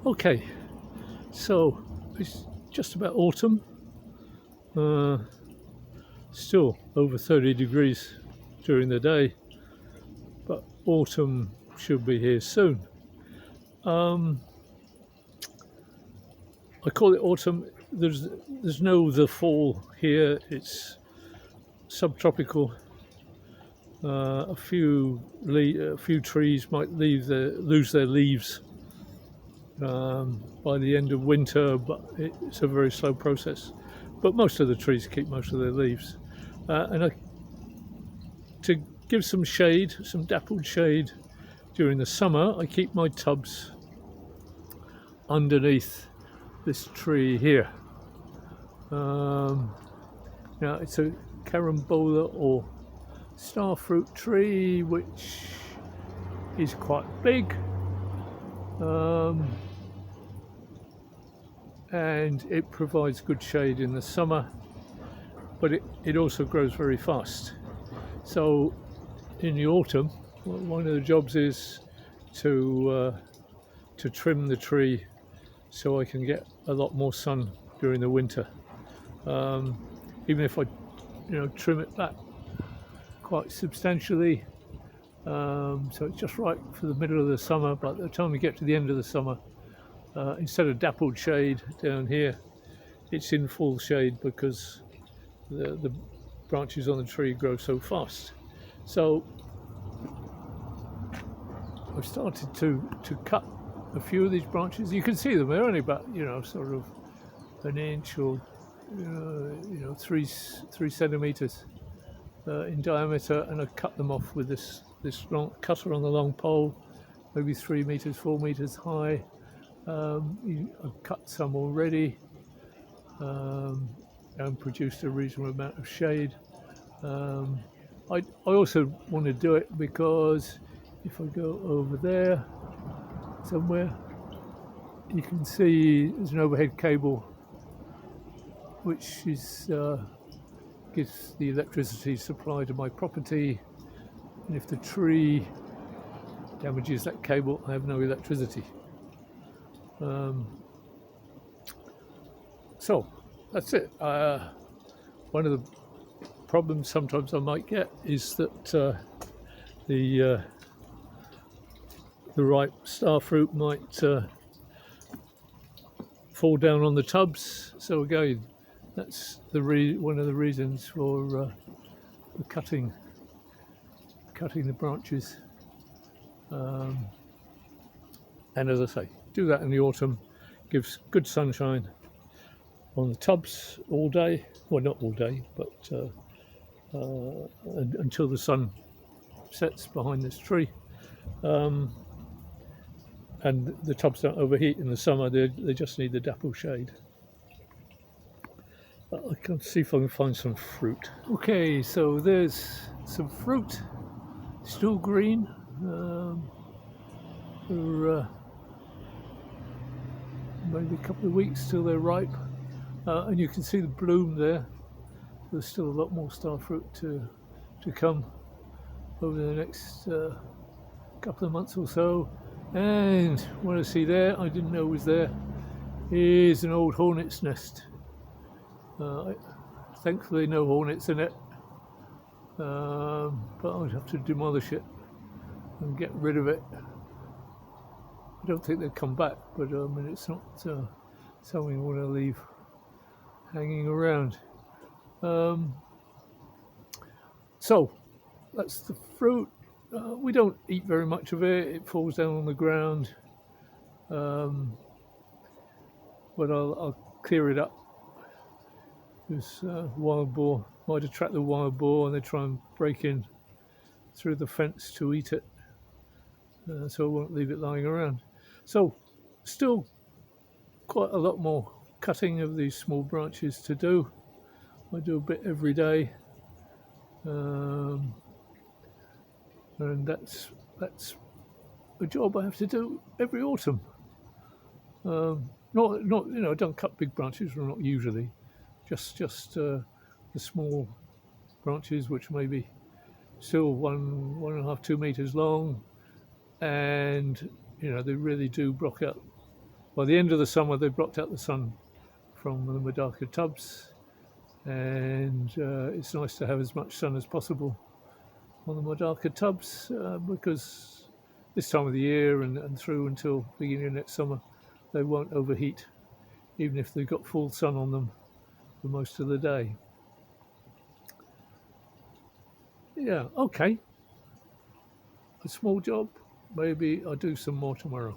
Okay, so it's just about autumn. Uh, Still over 30 degrees during the day, but autumn should be here soon. Um, I call it autumn. There's no the fall here. It's subtropical. A few trees might lose their leaves by the end of winter, but it's a very slow process. But most of the trees keep most of their leaves, to give some shade, some dappled shade during the summer, I keep my tubs underneath this tree here. Um, Now it's a carambola or starfruit tree, which is quite big, um, and it provides good shade in the summer, but it also grows very fast. So in the autumn, one of the jobs is to trim the tree so I can get a lot more sun during the winter. Even if I, trim it back quite substantially, so it's just right for the middle of the summer. But by the time we get to the end of the summer, instead of dappled shade down here, it's in full shade because the branches on the tree grow so fast. So I've started to cut a few of these branches. You can see them; they're only about sort of an inch or 3 centimeters in diameter, and I cut them off with this long cutter on the long pole, maybe 3 meters, 4 meters high. I've cut some already and produced a reasonable amount of shade. I also want to do it because if I go over there somewhere, you can see there's an overhead cable which gives the electricity supply to my property, and if the tree damages that cable, I have no electricity. So that's it. One of the problems sometimes I might get is that the ripe starfruit might fall down on the tubs. So again, that's one of the reasons for cutting the branches. And as I say, do that in the autumn, gives good sunshine on the tubs all day. Well, not all day, but until the sun sets behind this tree. And the tubs don't overheat in the summer, they just need the dapple shade. I can see if I can find some fruit. Okay, so there's some fruit, still green. For maybe a couple of weeks till they're ripe, and you can see the bloom there. There's still a lot more starfruit to come over the next couple of months or so. And what I see there, I didn't know was there, is an old hornet's nest. Thankfully no hornets in it, but I'd have to demolish it and get rid of it. I don't think they'd come back, but it's not something I want to leave hanging around. So that's the fruit. We don't eat very much of it. It falls down on the ground, but I'll clear it up. This wild boar might attract the wild boar, and they try and break in through the fence to eat it. So I won't leave it lying around. So still quite a lot more cutting of these small branches to do. I do a bit every day, and that's a job I have to do every autumn. Not I don't cut big branches, or not usually, just the small branches, which may be still 1.5, 2 meters long, and they really do block out By the end of the summer, they've blocked out the sun from the MEDAKA tubs, and it's nice to have as much sun as possible on the MEDAKA tubs because this time of the year and through until beginning of next summer, they won't overheat, even if they've got full sun on them for most of the day. Yeah, okay. A small job. Maybe I'll do some more tomorrow.